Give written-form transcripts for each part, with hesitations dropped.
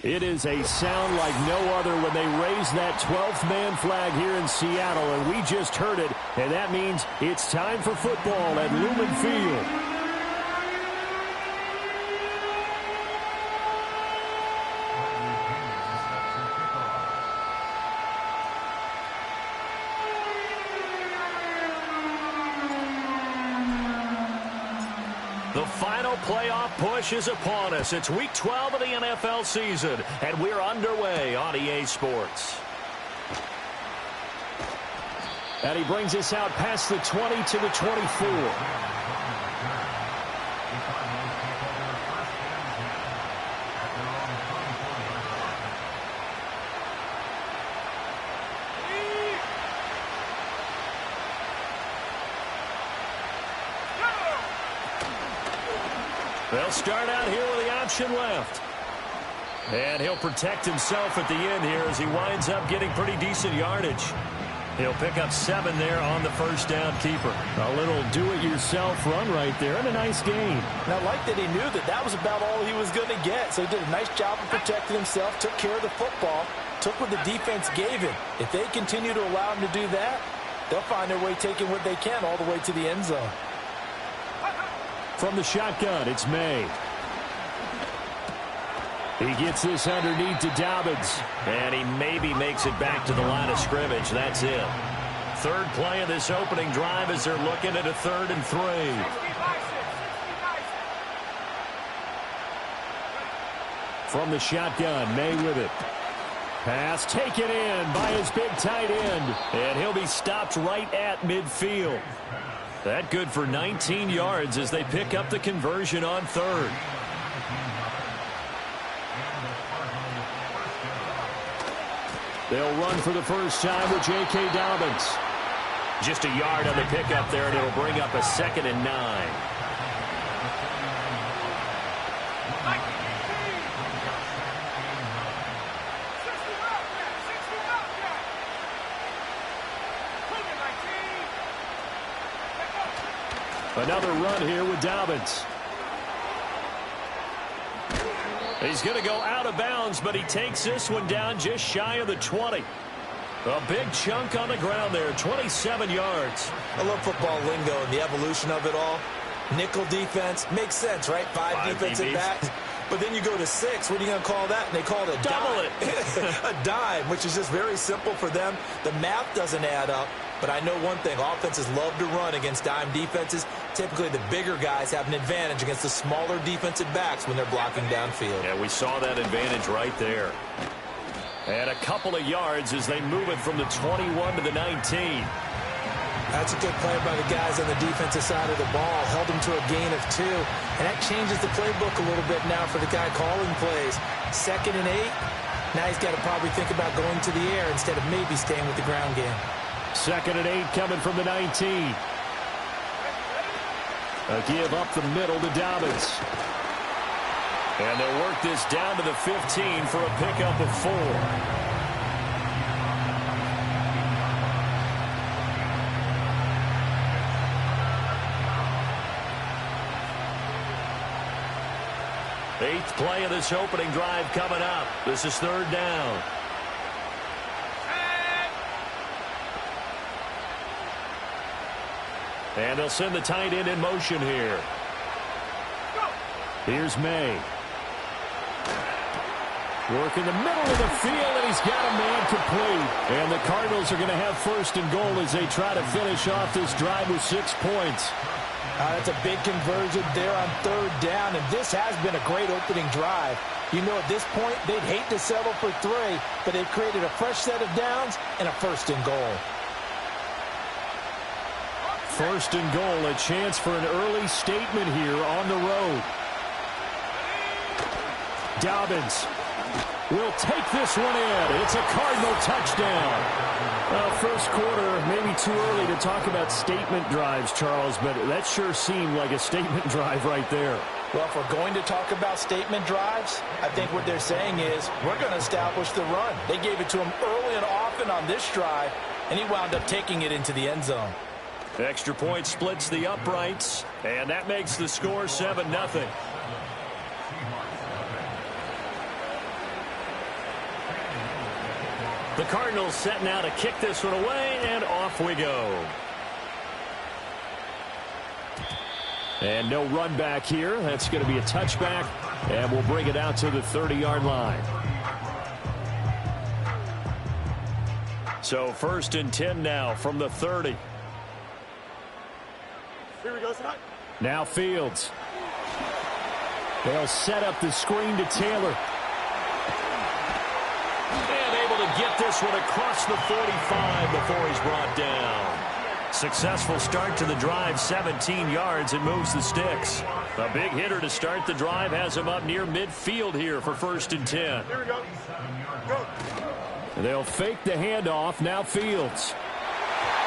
It is a sound like no other when they raise that 12th man flag here in Seattle, and we just heard it, and that means it's time for football at Lumen Field. The final playoff push is upon us. It's Week 12 of the NFL season, and we're underway on EA Sports. And he brings us out past the 20 to the 24. They'll start out here with the option left. And he'll protect himself at the end here as he winds up getting pretty decent yardage. He'll pick up 7 there on the first down keeper. A little do-it-yourself run right there and a nice gain. And I like that he knew that that was about all he was going to get. So he did a nice job of protecting himself, took care of the football, took what the defense gave him. If they continue to allow him to do that, they'll find their way taking what they can all the way to the end zone. From the shotgun, it's May. He gets this underneath to Dobbins. And he maybe makes it back to the line of scrimmage. That's it. Third play of this opening drive as they're looking at a 3rd and 3. From the shotgun, May with it. Pass taken in by his big tight end. And he'll be stopped right at midfield. That good for 19 yards as they pick up the conversion on 3rd. They'll run for the first time with J.K. Dobbins. Just a yard on the pickup there, and it'll bring up a 2nd and 9. Another run here with Dobbins. He's going to go out of bounds, but he takes this one down just shy of the 20. A big chunk on the ground there, 27 yards. I love football lingo and the evolution of it all. Nickel defense makes sense, right? Five defensive backs. But then you go to 6. What are you going to call that? And they call it a double dime. A dime, which is just very simple for them. The math doesn't add up. But I know one thing, offenses love to run against dime defenses. Typically, the bigger guys have an advantage against the smaller defensive backs when they're blocking downfield. Yeah, we saw that advantage right there. And a couple of yards as they move it from the 21 to the 19. That's a good play by the guys on the defensive side of the ball. Held them to a gain of 2. And that changes the playbook a little bit now for the guy calling plays. 2nd and 8. Now he's got to probably think about going to the air instead of maybe staying with the ground game. 2nd and 8 coming from the 19. A give up the middle to Dobbins. And they'll work this down to the 15 for a pickup of 4. Eighth play of this opening drive coming up. This is 3rd down. And they'll send the tight end in motion here. Here's May. Work in the middle of the field, and he's got a man complete. And the Cardinals are going to have 1st and goal as they try to finish off this drive with 6 points. That's a big conversion there on 3rd down, and this has been a great opening drive. You know, at this point, they'd hate to settle for 3, but they've created a fresh set of downs and a 1st and goal. 1st and goal, a chance for an early statement here on the road. Dobbins will take this one in. It's a Cardinal touchdown. Well, first quarter, maybe too early to talk about statement drives, Charles, but that sure seemed like a statement drive right there. Well, if we're going to talk about statement drives, I think what they're saying is we're going to establish the run. They gave it to him early and often on this drive, and he wound up taking it into the end zone. Extra point splits the uprights, and that makes the score 7-0. The Cardinals set now to kick this one away, and off we go. And no run back here. That's going to be a touchback, and we'll bring it out to the 30-yard line. So 1st and 10 now from the 30. Here we go, son. Now Fields. They'll set up the screen to Taylor. And able to get this one across the 45 before he's brought down. Successful start to the drive, 17 yards, and moves the sticks. A big hitter to start the drive has him up near midfield here for 1st and 10. Here we go. Go. They'll fake the handoff. Now Fields.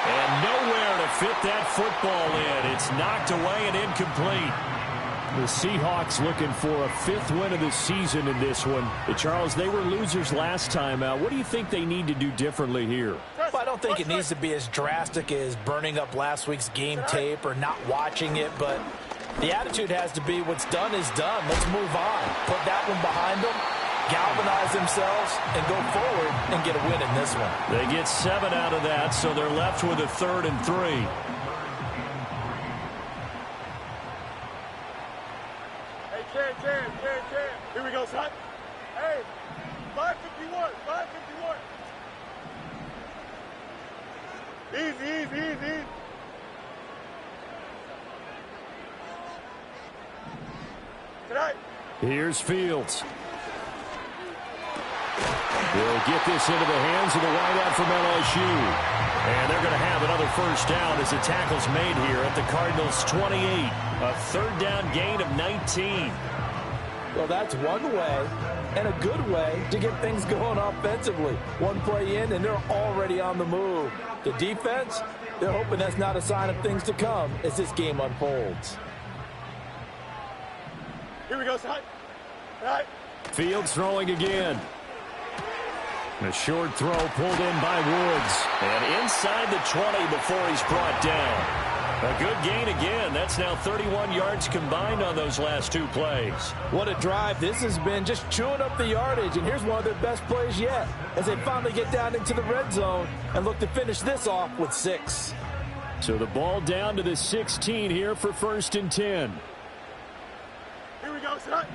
And nowhere to fit that football in. It's knocked away and incomplete. The Seahawks looking for a 5th win of the season in this one. Charles, they were losers last time out. What do you think they need to do differently here? Well, I don't think it needs to be as drastic as burning up last week's game tape or not watching it, but the attitude has to be what's done is done. Let's move on. Put that one behind them, galvanize themselves, and go forward and get a win in this one. They get 7 out of that, so they're left with a 3rd and 3. Hey, Cam. Here we go, son. Hey, 551. Easy. Tonight. Here's Fields. They'll get this into the hands of the wideout from LSU. And they're going to have another 1st down as the tackle's made here at the Cardinals' 28. A 3rd down gain of 19. Well, that's one way and a good way to get things going offensively. One play in, and they're already on the move. The defense, they're hoping that's not a sign of things to come as this game unfolds. Here we go, son. All right. Fields throwing again. A short throw pulled in by Woods. And inside the 20 before he's brought down. A good gain again. That's now 31 yards combined on those last 2 plays. What a drive this has been, just chewing up the yardage. And here's one of their best plays yet as they finally get down into the red zone and look to finish this off with 6. So the ball down to the 16 here for 1st and 10. Here we go, son.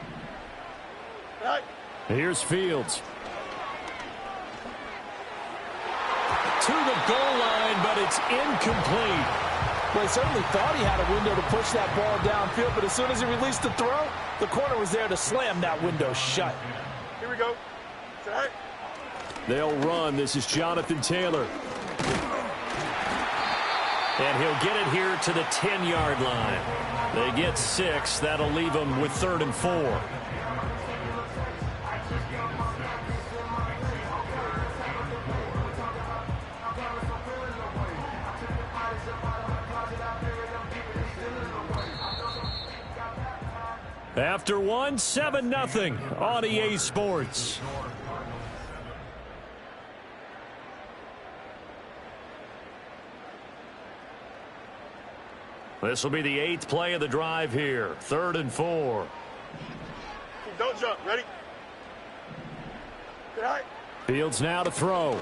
All right. Here's Fields. To the goal line, but it's incomplete. Well, he certainly thought he had a window to push that ball downfield, but as soon as he released the throw, the corner was there to slam that window shut. Here we go. Tonight. They'll run. This is Jonathan Taylor. And he'll get it here to the 10-yard line. They get 6. That'll leave them with 3rd and 4. After 1, 7-0 on EA Sports. This will be the 8th play of the drive here. 3rd and 4. Don't jump. Ready? Good night. Fields now to throw.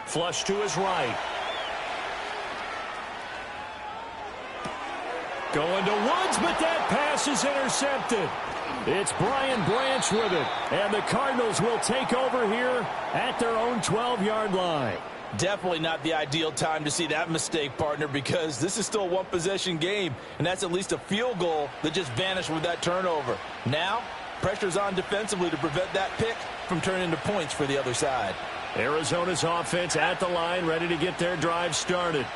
Flush to his right. Going to Woods, but that pass is intercepted. It's Brian Branch with it. And the Cardinals will take over here at their own 12-yard line. Definitely not the ideal time to see that mistake, partner, because this is still a one-possession game, and that's at least a field goal that just vanished with that turnover. Now, pressure's on defensively to prevent that pick from turning into points for the other side. Arizona's offense at the line, ready to get their drive started.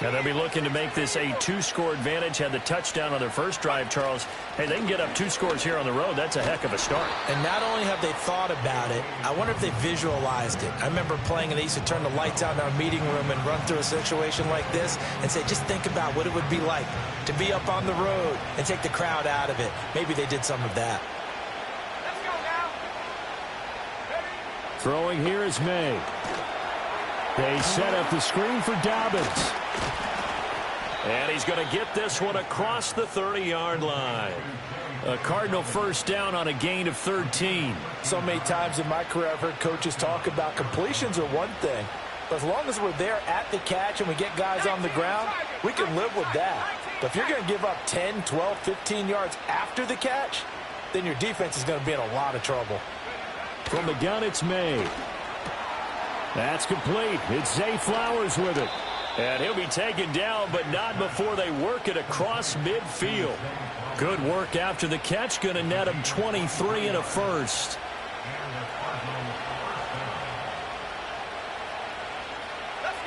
And they'll be looking to make this a 2-score advantage. Had the touchdown on their first drive, Charles. Hey, they can get up 2 scores here on the road. That's a heck of a start. And not only have they thought about it, I wonder if they visualized it. I remember playing, and they used to turn the lights out in our meeting room and run through a situation like this and say, just think about what it would be like to be up on the road and take the crowd out of it. Maybe they did some of that. Let's go now. Ready? Throwing here is May. They set up the screen for Dobbins. And he's going to get this one across the 30-yard line. A Cardinal first down on a gain of 13. So many times in my career I've heard coaches talk about completions are one thing. But as long as we're there at the catch and we get guys on the ground, we can live with that. But if you're going to give up 10, 12, 15 yards after the catch, then your defense is going to be in a lot of trouble. From the gun, it's May. That's complete. It's Zay Flowers with it. And he'll be taken down, but not before they work it across midfield. Good work after the catch. Going to net him 23 and a first. Let's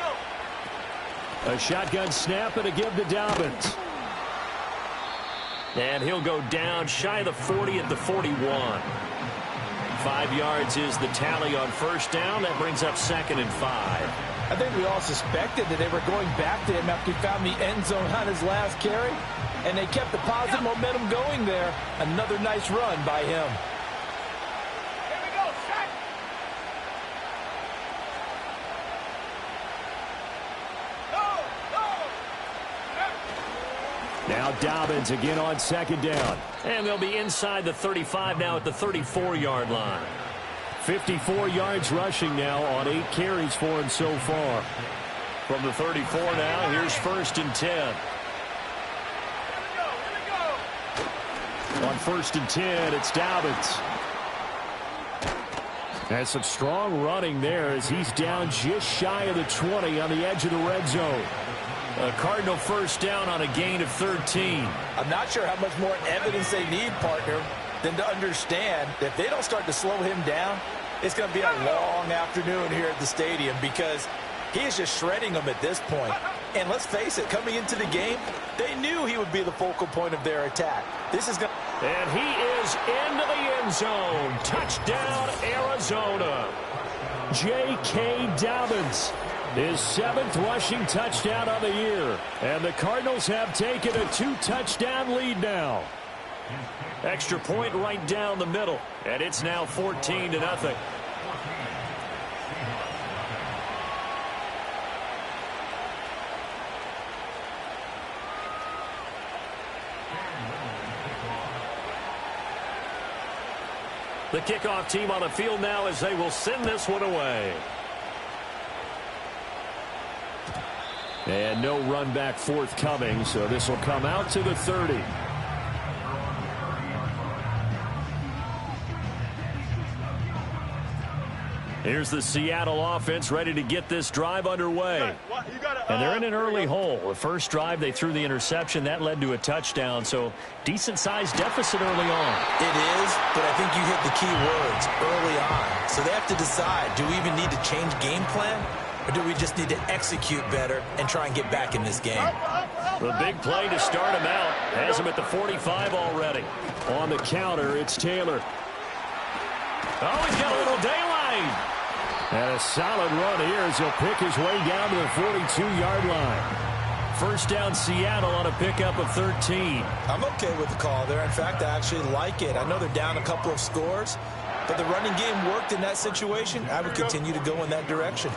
go. A shotgun snap and a give to Dobbins. And he'll go down shy of the 40 at the 41. 5 yards is the tally on first down. That brings up 2nd and 5. I think we all suspected that they were going back to him after he found the end zone on his last carry. And they kept the positive momentum going there. Another nice run by him. Here we go, set. Go. Now Dobbins again on 2nd down. And they'll be inside the 35 now at the 34-yard line. 54 yards rushing now on 8 carries for him so far. From the 34 now, here's 1st and 10. On 1st and 10, it's Dobbins. And some strong running there as he's down just shy of the 20 on the edge of the red zone. A Cardinal first down on a gain of 13. I'm not sure how much more evidence they need, partner, than to understand that if they don't start to slow him down, it's going to be a long afternoon here at the stadium because he is just shredding them at this point. And let's face it, coming into the game, they knew he would be the focal point of their attack. This is going to... And he is into the end zone. Touchdown, Arizona. J.K. Dobbins, his 7th rushing touchdown of the year. And the Cardinals have taken a 2-touchdown lead now. Extra point right down the middle. And it's now 14-0. The kickoff team on the field now as they will send this one away. And no run back forthcoming, so this will come out to the 30. Here's the Seattle offense ready to get this drive underway. And they're in an early hole. The first drive, they threw the interception. That led to a touchdown, so decent-sized deficit early on. It is, but I think you hit the key words, early on. So they have to decide, do we even need to change game plan, or do we just need to execute better and try and get back in this game? The big play to start him out. Has him at the 45 already. On the counter, it's Taylor. Oh, he's got a little daylight. And a solid run here as he'll pick his way down to the 42-yard line. First down Seattle on a pickup of 13. I'm okay with the call there. In fact, I actually like it. I know they're down a couple of scores, but the running game worked in that situation. I would continue to go in that direction.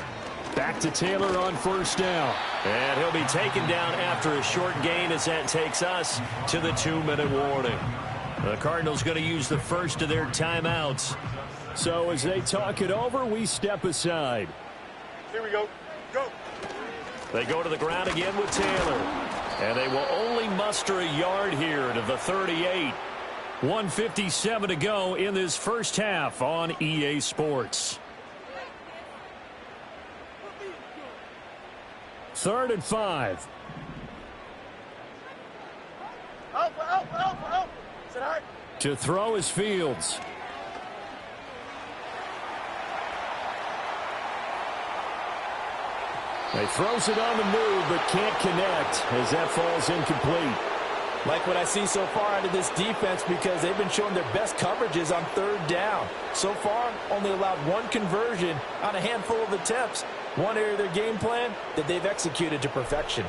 Back to Taylor on first down. And he'll be taken down after a short gain as that takes us to the 2-minute warning. The Cardinals going to use the first of their timeouts. So as they talk it over, we step aside. Here we go. Go. They go to the ground again with Taylor. And they will only muster a yard here to the 38. 1:57 to go in this first half on EA Sports. 3rd and 5. Out. Sit high. To throw is Fields. He throws it on the move, but can't connect as that falls incomplete. Like what I see so far out of this defense because they've been showing their best coverages on 3rd down. So far, only allowed 1 conversion on a handful of attempts. One area of their game plan that they've executed to perfection.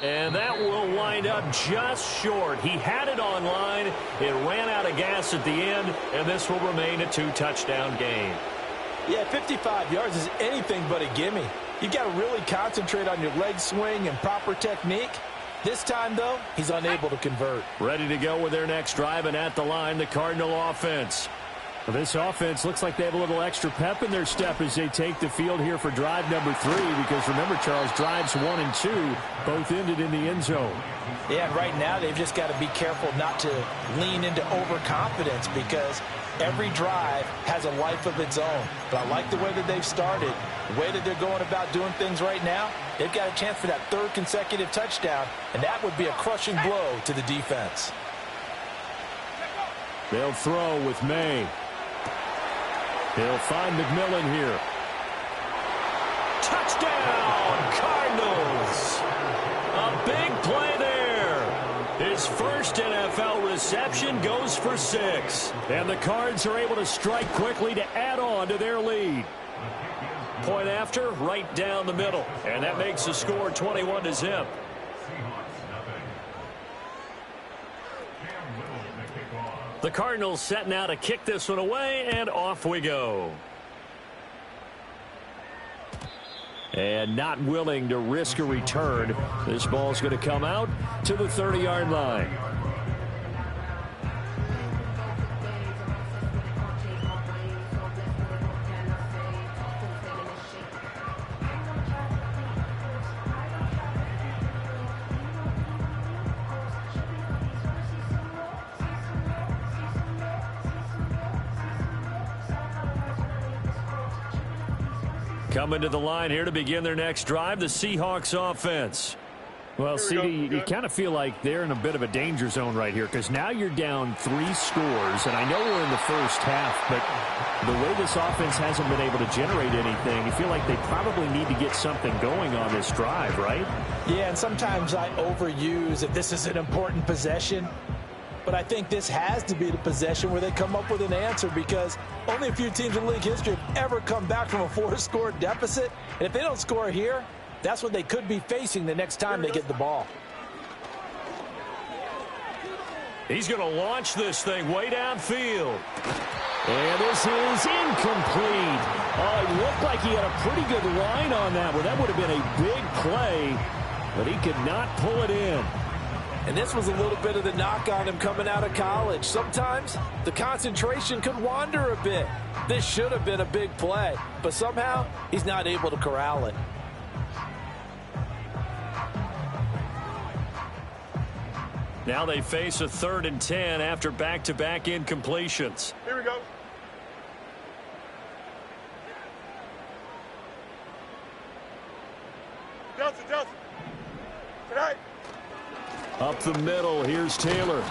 And that will wind up just short. He had it on line. It ran out of gas at the end, and this will remain a 2-touchdown game. Yeah, 55 yards is anything but a gimme. You got to really concentrate on your leg swing and proper technique. This time, though, he's unable to convert. Ready to go with their next drive, and at the line, the Cardinal offense. Well, this offense looks like they have a little extra pep in their step as they take the field here for drive number 3, because remember, Charles, drives 1 and 2 both ended in the end zone. Yeah, and right now they've just got to be careful not to lean into overconfidence, because every drive has a life of its own. But I like the way that they've started, the way that they're going about doing things right now. They've got a chance for that 3rd consecutive touchdown, and that would be a crushing blow to the defense. They'll throw with May. He'll find McMillan here. Touchdown, Cardinals! A big play there. His first NFL reception goes for 6. And the Cards are able to strike quickly to add on to their lead. Point after, right down the middle. And that makes the score 21-0. The Cardinals setting out to kick this one away, and off we go. And not willing to risk a return. This ball's going to come out to the 30-yard line. Coming to the line here to begin their next drive, the Seahawks offense. Well, CD, you kind of feel like they're in a bit of a danger zone right here, because now you're down 3 scores, and I know we're in the first half, but the way this offense hasn't been able to generate anything, you feel like they probably need to get something going on this drive, right? Yeah, and sometimes I overuse if this is an important possession. But I think this has to be the possession where they come up with an answer, because only a few teams in league history have ever come back from a 4-score deficit. And if they don't score here, that's what they could be facing the next time they get the ball. He's going to launch this thing way downfield. And this is incomplete. Oh, it looked like he had a pretty good line on that one. That would have been a big play, but he could not pull it in. And this was a little bit of the knock on him coming out of college. Sometimes the concentration could wander a bit. This should have been a big play, but somehow he's not able to corral it. Now they face a 3rd and 10 after back-to-back incompletions. Here we go. Delta. Tonight. Up the middle, here's Taylor.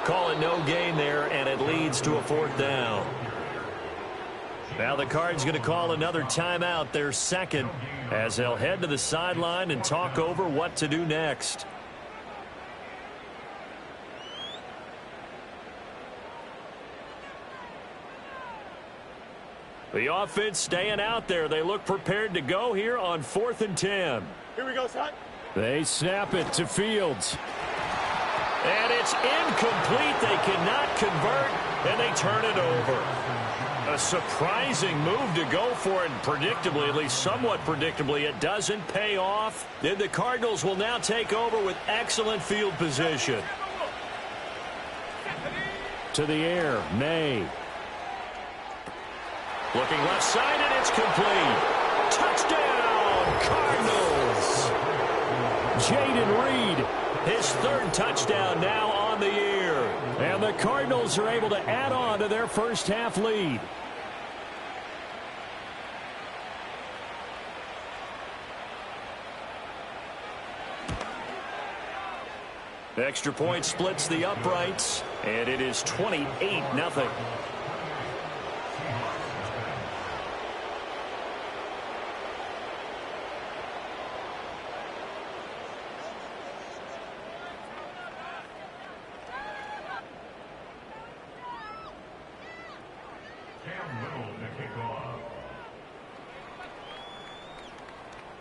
Call it no gain there, and it leads to a 4th down. Now the Cards going to call another timeout, their 2nd, as they'll head to the sideline and talk over what to do next. The offense staying out there. They look prepared to go here on 4th and 10. Here we go, son. They snap it to Fields. And it's incomplete. They cannot convert, and they turn it over. A surprising move to go for it, and predictably, at least somewhat predictably, it doesn't pay off. Then the Cardinals will now take over with excellent field position. To the air, May. Looking left side, and it's complete. Touchdown, Cardinals. Jaden Reed, his 3rd touchdown now on the year. And the Cardinals are able to add on to their first half lead. Extra point splits the uprights, and it is 28-0.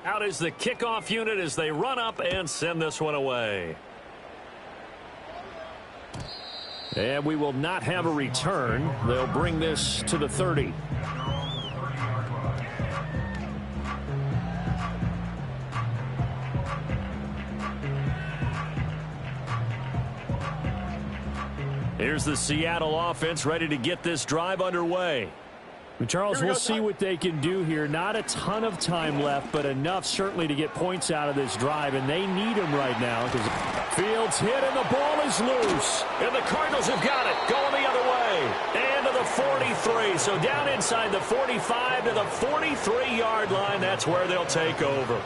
Out is the kickoff unit as they run up and send this one away. And we will not have a return. They'll bring this to the 30. Here's the Seattle offense ready to get this drive underway. Charles, we'll see what they can do here. Not a ton of time left, but enough certainly to get points out of this drive, and they need them right now. Fields hit, and the ball is loose. And the Cardinals have got it, going the other way. And to the 43. So down inside the 45 to the 43-yard line. That's where they'll take over.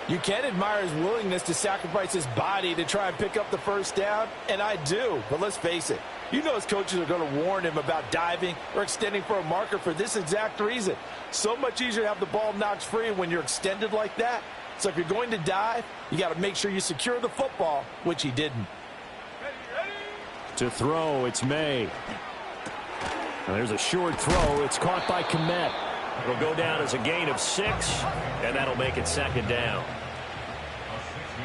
You can admire his willingness to sacrifice his body to try and pick up the first down, and I do. But let's face it, you know his coaches are going to warn him about diving or extending for a marker for this exact reason. So much easier to have the ball knocked free when you're extended like that. So if you're going to dive, you got to make sure you secure the football, which he didn't. To throw, it's May. And there's a short throw. It's caught by Kmet. It'll go down as a gain of 6, and that'll make it second down.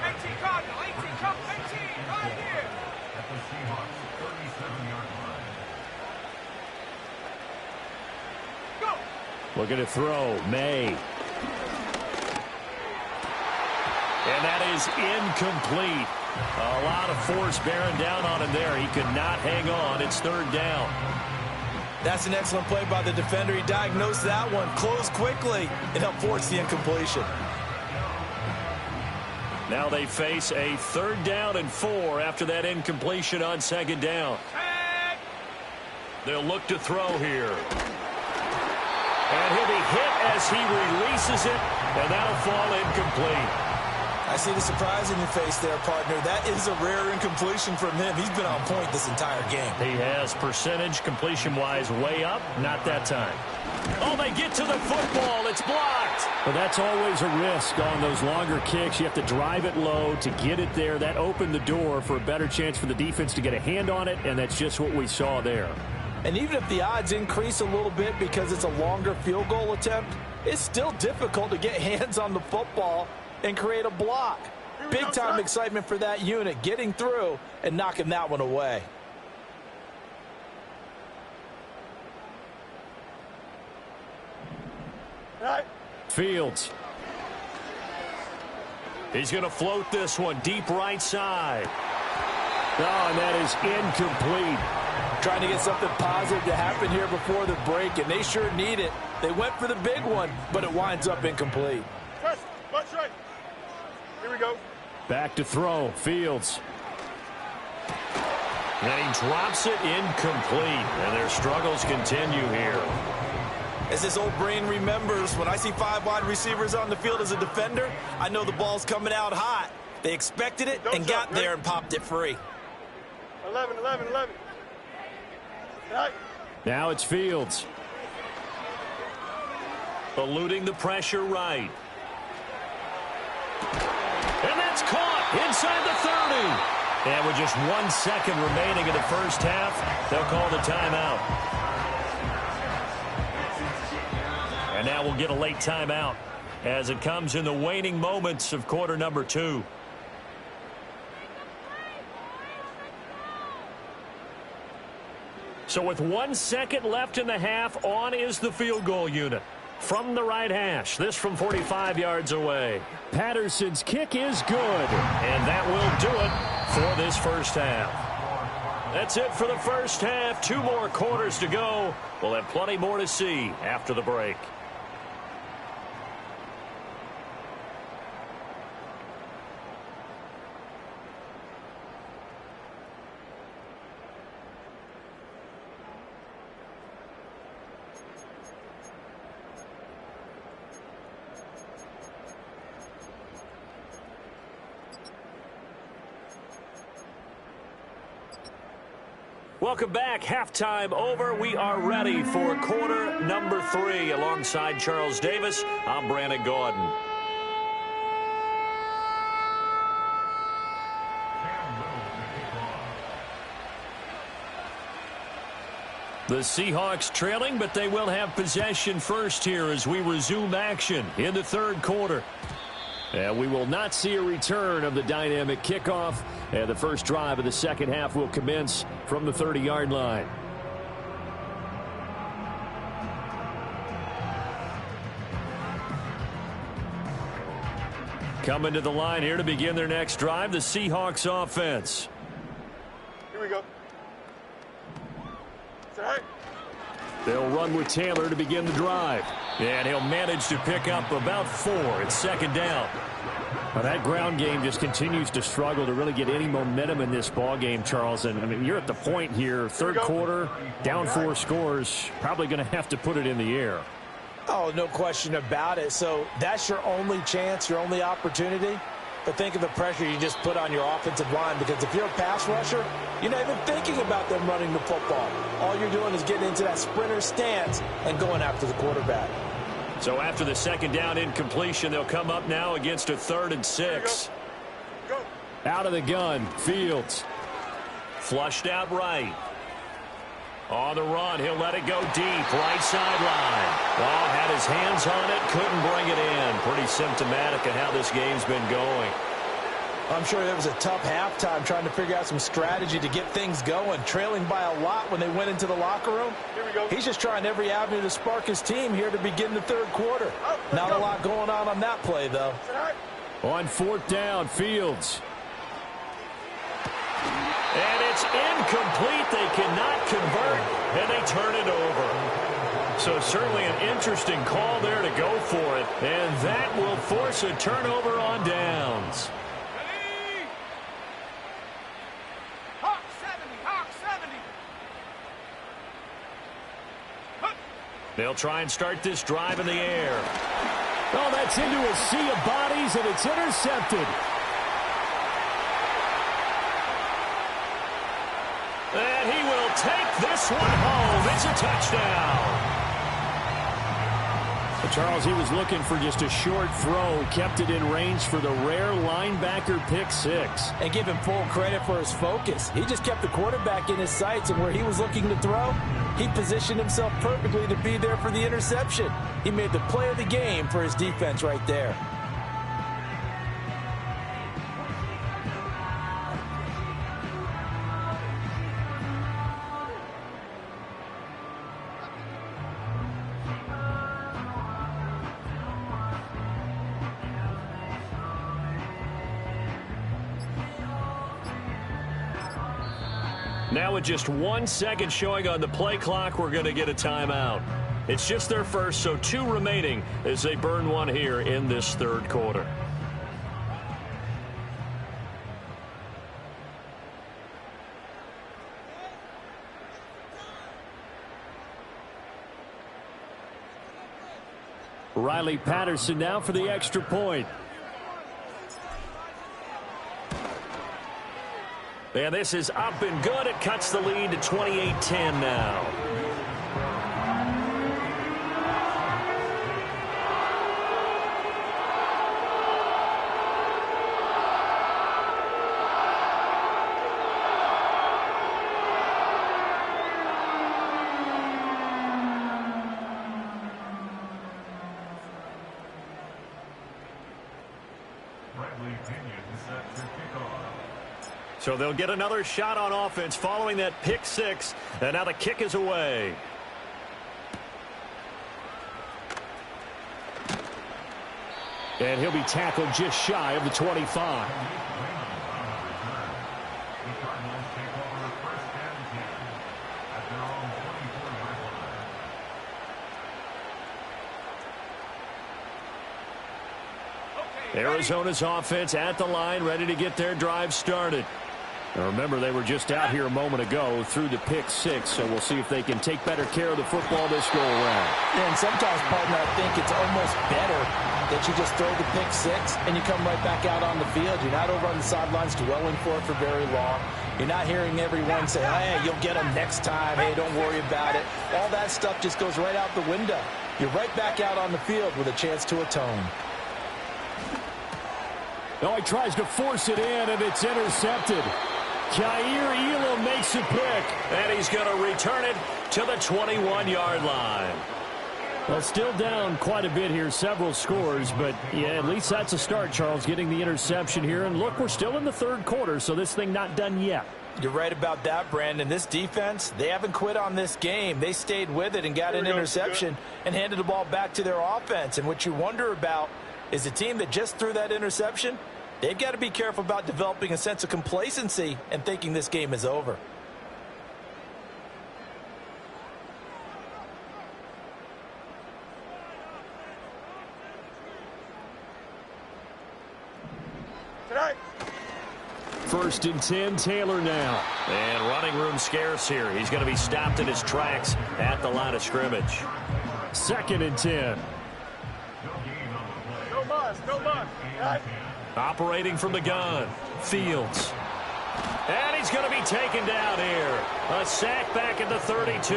18, Cardinal, 18, come, 18, right here. At the Seahawks 37-yard line. Go. Looking to throw, May. And that is incomplete. A lot of force bearing down on him there. He could not hang on. It's third down. That's an excellent play by the defender. He diagnosed that one, closed quickly, and helped force the incompletion. Now they face a third down and 4 after that incompletion on second down. They'll look to throw here. And he'll be hit as he releases it, and that'll fall incomplete. I see the surprise in your face there, partner. That is a rare incompletion from him. He's been on point this entire game. He has percentage completion-wise way up. Not that time. Oh, they get to the football. It's blocked. But that's always a risk on those longer kicks. You have to drive it low to get it there. That opened the door for a better chance for the defense to get a hand on it, and that's just what we saw there. And even if the odds increase a little bit because it's a longer field goal attempt, it's still difficult to get hands on the football and create a block. Big-time excitement for that unit, getting through and knocking that one away. Right. Fields. He's going to float this one deep right side. Oh, and that is incomplete. Trying to get something positive to happen here before the break, and they sure need it. They went for the big one, but it winds up incomplete. Press, watch right. Here we go. Back to throw, Fields. And he drops it incomplete, and their struggles continue here. As his old brain remembers, when I see 5 wide receivers on the field as a defender, I know the ball's coming out hot. They expected it and got there and popped it free. 11, 11, 11. Right. Now it's Fields. Eluding the pressure right. And that's caught inside the 30. And with just 1 second remaining in the first half, they'll call the timeout. And now we'll get a late timeout as it comes in the waning moments of quarter number 2. So with 1 second left in the half, on is the field goal unit. From the right hash, this from 45 yards away. Patterson's kick is good. And that will do it for this first half. That's it for the first half. 2 more quarters to go. We'll have plenty more to see after the break. Welcome back. Halftime over. We are ready for quarter number 3. Alongside Charles Davis, I'm Brandon Gordon. The Seahawks trailing, but they will have possession first here as we resume action in the third quarter. And we will not see a return of the dynamic kickoff. And the first drive of the second half will commence from the 30-yard line. Coming to the line here to begin their next drive, the Seahawks offense. Here we go. They'll run with Taylor to begin the drive. And he'll manage to pick up about 4. It's second down. Well, that ground game just continues to struggle to really get any momentum in this ball game, Charles. And I mean, you're at the point here, third quarter, down 4 scores, probably going to have to put it in the air. Oh, no question about it. So that's your only chance, your only opportunity. But think of the pressure you just put on your offensive line, because if you're a pass rusher, you're not even thinking about them running the football. All you're doing is getting into that sprinter stance and going after the quarterback. So after the second down incompletion, they'll come up now against a 3rd and 6. Out of the gun, Fields. Flushed out right. On the run, he'll let it go deep, right sideline. Oh, had his hands on it, couldn't bring it in. Pretty symptomatic of how this game's been going. I'm sure there was a tough halftime trying to figure out some strategy to get things going, trailing by a lot when they went into the locker room. He's just trying every avenue to spark his team here to begin the third quarter. Not a lot going on that play, though. On 4th down, Fields. And it's incomplete. They cannot convert, and they turn it over. So certainly an interesting call there to go for it, and that will force a turnover on downs. Ready? Hawk 70, Hawk 70. They'll try and start this drive in the air. Oh, that's into a sea of bodies, and it's intercepted. And he will take this one home. It's a touchdown. Charles, he was looking for just a short throw, kept it in range for the rare linebacker pick 6. And give him full credit for his focus. He just kept the quarterback in his sights, and where he was looking to throw, he positioned himself perfectly to be there for the interception. He made the play of the game for his defense right there. Now with just 1 second showing on the play clock, we're going to get a timeout. It's just their first, so 2 remaining as they burn one here in this third quarter. Riley Patterson now for the extra point. And this is up and good. It cuts the lead to 28-10 now. So they'll get another shot on offense following that pick 6. And now the kick is away. And he'll be tackled just shy of the 25. Arizona's offense at the line, ready to get their drive started. Now remember, they were just out here a moment ago through the pick 6, so we'll see if they can take better care of the football this go around. Yeah, and sometimes, partner, I think it's almost better that you just throw the pick 6 and you come right back out on the field. You're not over on the sidelines dwelling for it for very long. You're not hearing everyone say, hey, you'll get them next time. Hey, don't worry about it. All that stuff just goes right out the window. You're right back out on the field with a chance to atone. Oh, he tries to force it in, and it's intercepted. Jair Elam makes a pick. And he's going to return it to the 21-yard line. Well, still down quite a bit here, several scores, but yeah, at least that's a start, Charles, getting the interception here. And look, we're still in the third quarter, so this thing not done yet. You're right about that, Brandon. This defense, they haven't quit on this game. They stayed with it and got an interception and handed the ball back to their offense. And what you wonder about is the team that just threw that interception, they've got to be careful about developing a sense of complacency and thinking this game is over. 1st and 10, Taylor now. And running room scarce here. He's going to be stopped in his tracks at the line of scrimmage. 2nd and 10. No bus, no bus. Right? Operating from the gun, Fields. And he's going to be taken down here. A sack back at the 32.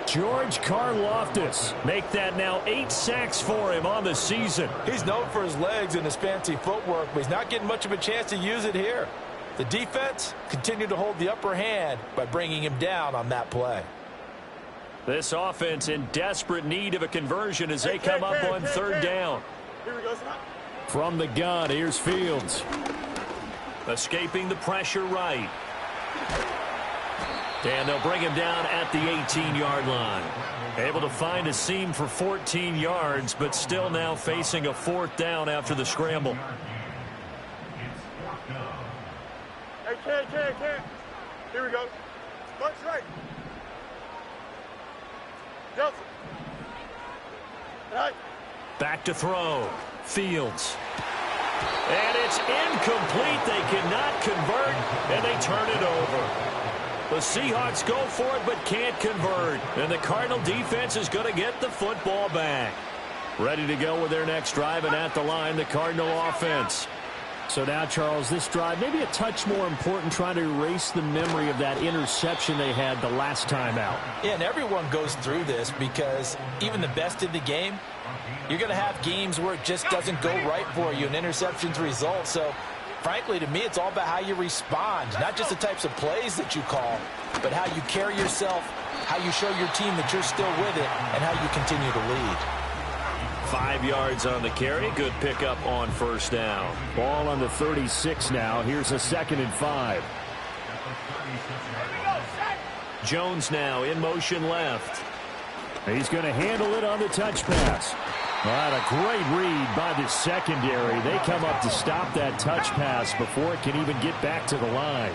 George Karlaftis. Make that now 8 sacks for him on the season. He's known for his legs and his fancy footwork, but he's not getting much of a chance to use it here. The defense continued to hold the upper hand by bringing him down on that play. This offense in desperate need of a conversion as they come up on 3rd down. Here we go, son. From the gun, here's Fields. Escaping the pressure right. And they'll bring him down at the 18-yard line. Able to find a seam for 14 yards, but still now facing a 4th down after the scramble. Hey, can't. Here we go. March right. Nelson. Right. Back to throw. Fields. And it's incomplete. They cannot convert, and they turn it over. The Seahawks go for it but can't convert. And the Cardinal defense is going to get the football back. Ready to go with their next drive, and at the line, the Cardinal offense. So now, Charles, this drive maybe a touch more important, trying to erase the memory of that interception they had the last time out. Yeah, and everyone goes through this because even the best in the game, you're going to have games where it just doesn't go right for you, and interceptions result. So, frankly, to me, it's all about how you respond, not just the types of plays that you call, but how you carry yourself, how you show your team that you're still with it, and how you continue to lead. 5 yards on the carry. Good pickup on 1st down. Ball on the 36 now. Here's a 2nd and 5. Jones now in motion left. He's going to handle it on the touch pass. What a great read by the secondary. They come up to stop that touch pass before it can even get back to the line.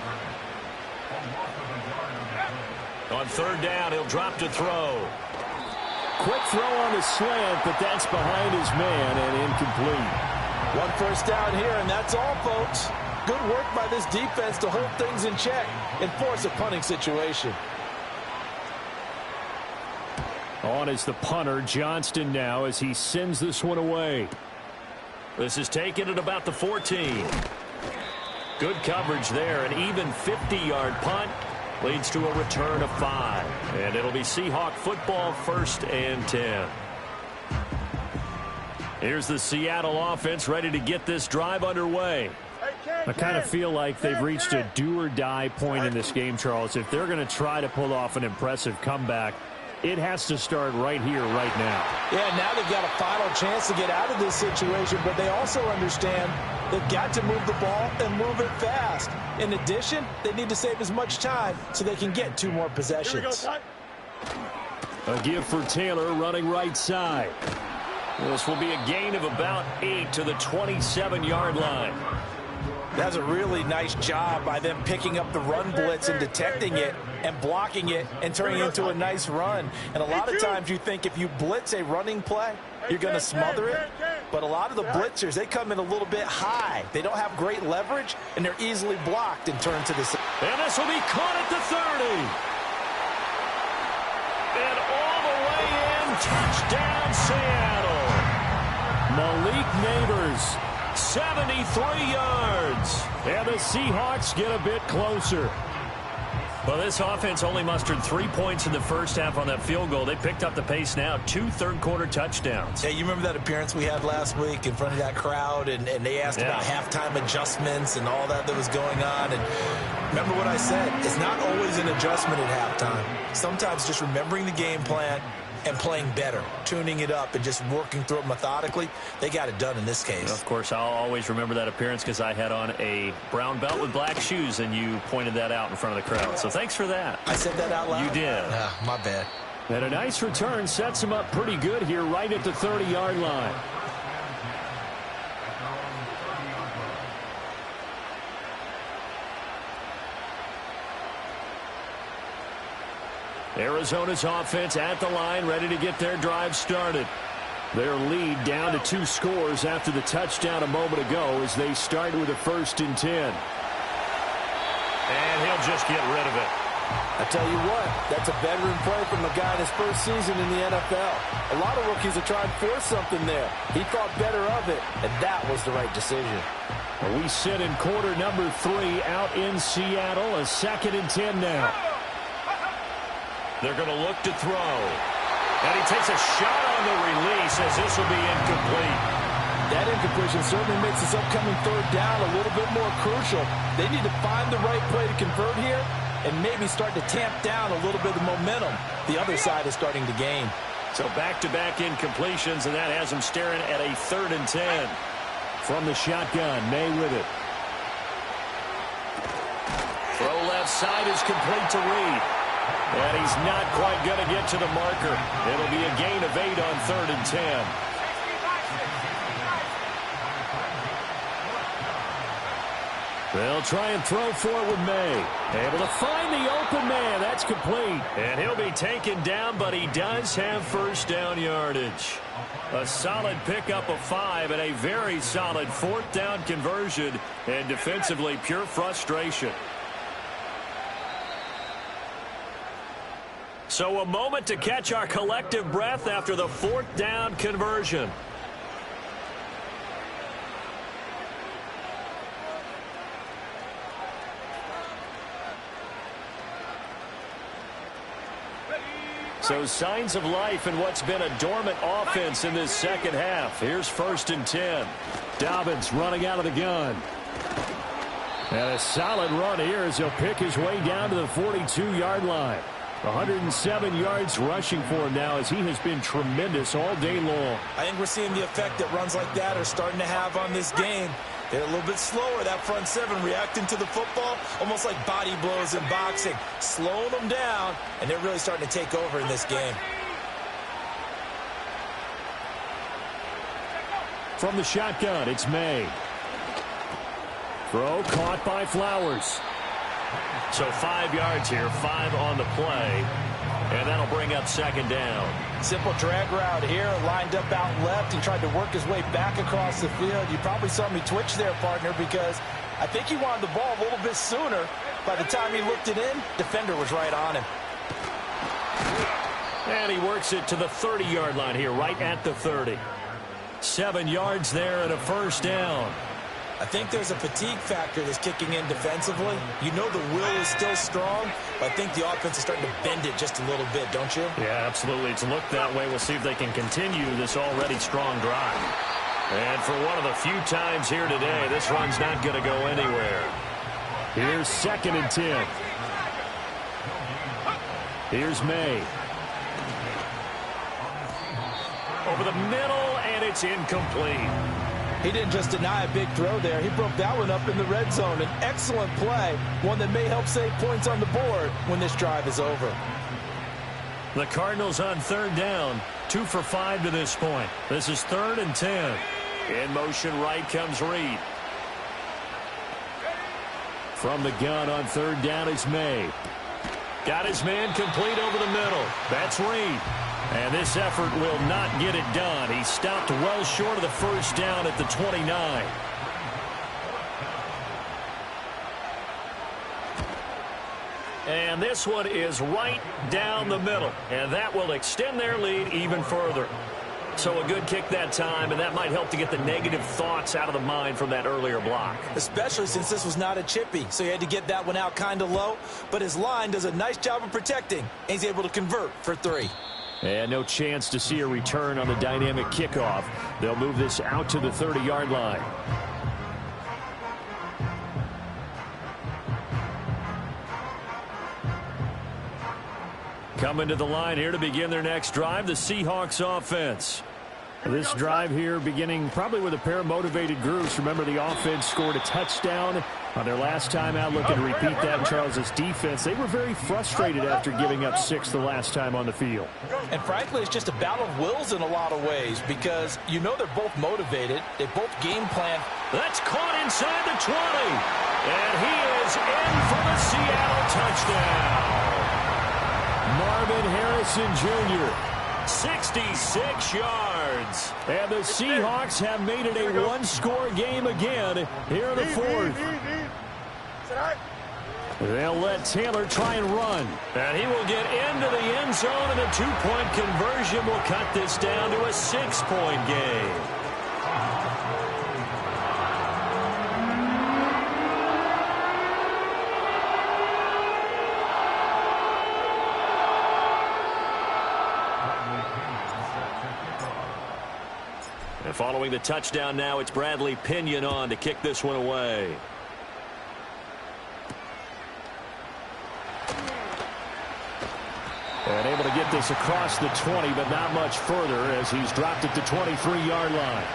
On 3rd down, he'll drop to throw. Quick throw on the slant, but that's behind his man and incomplete. 1 1st down here, and that's all, folks. Good work by this defense to hold things in check and force a punting situation. On is the punter, Johnston, now as he sends this one away. This is taken at about the 14. Good coverage there. An even 50-yard punt leads to a return of 5. And it'll be Seahawk football, 1st and 10. Here's the Seattle offense ready to get this drive underway. I kind of feel like they've reached a do-or-die point in this game, Charles. If they're going to try to pull off an impressive comeback, it has to start right here, right now. Yeah, now they've got a final chance to get out of this situation, but they also understand they've got to move the ball and move it fast. In addition, they need to save as much time so they can get 2 more possessions. A give for Taylor running right side. This will be a gain of about 8 to the 27-yard line. That's a really nice job by them picking up the run blitz and detecting it and blocking it and turning it into a nice run. And a lot of times you think if you blitz a running play, you're going to smother it. But a lot of the blitzers, they come in a little bit high. They don't have great leverage, and they're easily blocked and turned to the side. And this will be caught at the 30. And all the way in, touchdown Seattle. Malik Neighbors, 73 yards. and the Seahawks get a bit closer. Well, this offense only mustered 3 points in the first half on that field goal. They picked up the pace now, 2 third-quarter touchdowns. Yeah, you remember that appearance we had last week in front of that crowd, and they asked about halftime adjustments and all that was going on. And remember what I said, it's not always an adjustment at halftime. Sometimes just remembering the game plan and playing better, tuning it up and just working through it methodically. They got it done in this case. Of course, I'll always remember that appearance because I had on a brown belt with black shoes, and you pointed that out in front of the crowd. So thanks for that. I said that out loud? You did. My bad. And a nice return sets him up pretty good here right at the 30-yard line. Arizona's offense at the line, ready to get their drive started. Their lead down to 2 scores after the touchdown a moment ago as they start with a 1st and 10. And he'll just get rid of it. I tell you what, that's a veteran play from a guy in his first season in the NFL. A lot of rookies are trying to force something there. He thought better of it, and that was the right decision. We sit in quarter number 3 out in Seattle. A 2nd and 10 now. They're going to look to throw. And he takes a shot on the release as this will be incomplete. That incompletion certainly makes this upcoming 3rd down a little bit more crucial. They need to find the right play to convert here and maybe start to tamp down a little bit of momentum. The other side is starting to gain. So back-to-back incompletions, and that has them staring at a 3rd and 10. From the shotgun, May with it. Throw left side is complete to Reed. And he's not quite going to get to the marker. It'll be a gain of 8 on 3rd and 10. They'll try and throw for it with May. Able to find the open man. That's complete. And he'll be taken down, but he does have 1st down yardage. A solid pickup of 5 and a very solid 4th down conversion. And defensively, pure frustration. So a moment to catch our collective breath after the 4th down conversion. So signs of life in what's been a dormant offense in this 2nd half. Here's 1st and 10. Dobbins running out of the gun. And a solid run here as he'll pick his way down to the 42-yard line. 107 yards rushing for him now as he has been tremendous all day long. I think we're seeing the effect that runs like that are starting to have on this game. They're a little bit slower, that front 7, reacting to the football, almost like body blows in boxing, slowing them down, and they're really starting to take over in this game. From the shotgun, it's May. Throw caught by Flowers. So 5 yards here, 5 on the play, and that'll bring up 2nd down. Simple drag route here, lined up out left. He tried to work his way back across the field. You probably saw me twitch there, partner, because I think he wanted the ball a little bit sooner. By the time he looked it in, defender was right on him. And he works it to the 30-yard line here, right at the 30. 7 yards there and a 1st down. I think there's a fatigue factor that's kicking in defensively. You know the will is still strong, but I think the offense is starting to bend it just a little bit, don't you? Yeah, absolutely. It's looked that way. We'll see if they can continue this already strong drive. And for one of the few times here today, this run's not going to go anywhere. Here's 2nd and 10. Here's May. Over the middle, and it's incomplete. He didn't just deny a big throw there. He broke that one up in the red zone. An excellent play, one that may help save points on the board when this drive is over. The Cardinals on 3rd down, 2 for 5 to this point. This is 3rd and 10. In motion right comes Reed. From the gun on 3rd down is May. Got his man complete over the middle. That's Reed. And this effort will not get it done. He stopped well short of the 1st down at the 29. And this one is right down the middle. And that will extend their lead even further. So a good kick that time, and that might help to get the negative thoughts out of the mind from that earlier block. Especially since this was not a chippy, so he had to get that one out kind of low. But his line does a nice job of protecting, and he's able to convert for 3. And no chance to see a return on the dynamic kickoff. They'll move this out to the 30-yard line. Coming to the line here to begin their next drive, the Seahawks offense. This drive here beginning probably with a pair of motivated groups. Remember, the offense scored a touchdown on their last time out. Looking to repeat that in Charles' defense. They were very frustrated after giving up 6 the last time on the field. And frankly, it's just a battle of wills in a lot of ways because you know they're both motivated. They both game plan. That's caught inside the 20. And he is in for the Seattle touchdown. Marvin Harrison Jr. 66 yards. And the Seahawks have made it a one-score game again here in the 4th. They'll let Taylor try and run. And he will get into the end zone, and a 2-point conversion will cut this down to a 6-point game. And following the touchdown now, it's Bradley Pinion on to kick this one away. And able to get this across the 20, but not much further as he's dropped it to 23-yard line.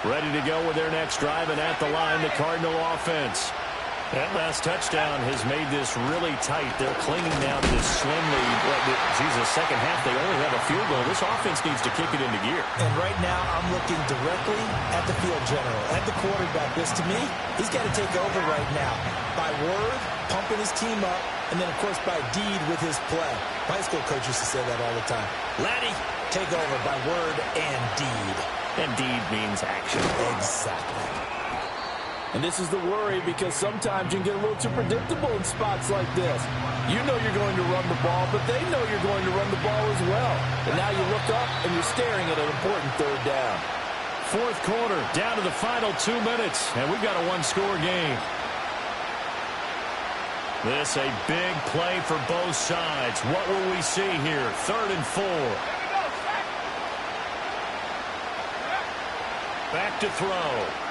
Ready to go with their next drive, and at the line, the Cardinal offense. That last touchdown has made this really tight. They're clinging now to this slim lead. Second half, they only have a field goal. This offense needs to kick it into gear. And right now, I'm looking directly at the field general, at the quarterback. Because to me, he's got to take over right now. By word, pumping his team up, and then, of course, by deed with his play. My high school coach used to say that all the time. Laddie, take over by word and deed. And deed means action. Exactly. And this is the worry, because sometimes you can get a little too predictable in spots like this. You know you're going to run the ball, but they know you're going to run the ball as well. And now you look up and you're staring at an important third down. Fourth quarter, down to the final 2 minutes, and we've got a one-score game. This a big play for both sides. What will we see here? 3rd and 4. Back to throw.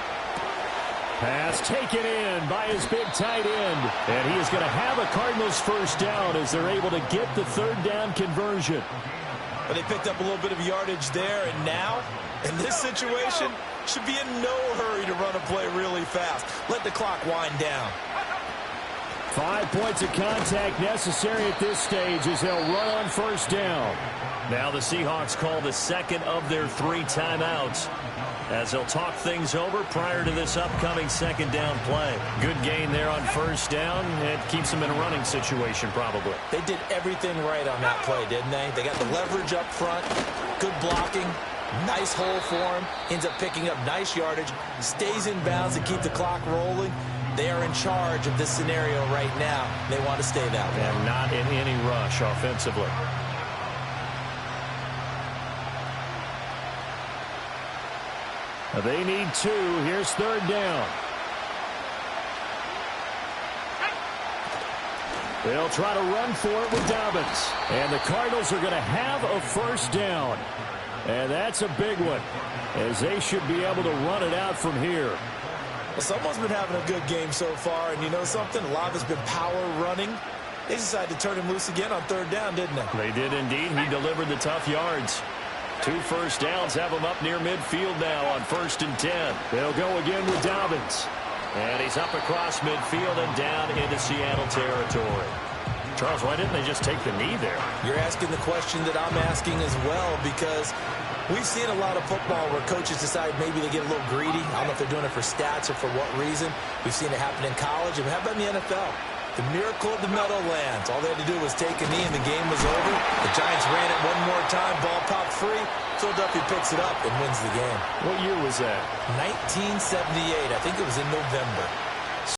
Pass taken in by his big tight end. And he is going to have a Cardinals first down as they're able to get the third down conversion. But they picked up a little bit of yardage there, and now, in this situation, should be in no hurry to run a play really fast. Let the clock wind down. 5 points of contact necessary at this stage as they'll run on first down. Now the Seahawks call the second of their 3 timeouts as they'll talk things over prior to this upcoming second down play. Good gain there on first down. It keeps them in a running situation probably. They did everything right on that play, didn't they? They got the leverage up front, good blocking, nice hole for him, ends up picking up nice yardage, stays in bounds to keep the clock rolling. They are in charge of this scenario right now. They want to stay that way. And not in any rush offensively. They need 2. Here's third down. They'll try to run for it with Dobbins. And the Cardinals are going to have a first down. And that's a big one, as they should be able to run it out from here. Well, someone's been having a good game so far, and you know something? A lot of it's been power running. They decided to turn him loose again on third down, didn't they? They did indeed. He delivered the tough yards. 2 first downs have him up near midfield now on 1st and 10. They'll go again with Dobbins. And he's up across midfield and down into Seattle territory. Charles, why didn't they just take the knee there? You're asking the question that I'm asking as well, because we've seen a lot of football where coaches decide maybe they get a little greedy. I don't know if they're doing it for stats or for what reason. We've seen it happen in college. And how about in the NFL? The miracle of the Meadowlands. All they had to do was take a knee and the game was over. The Giants ran it one more time. Ball popped free. Philadelphia picks it up and wins the game. What year was that? 1978. I think it was in November.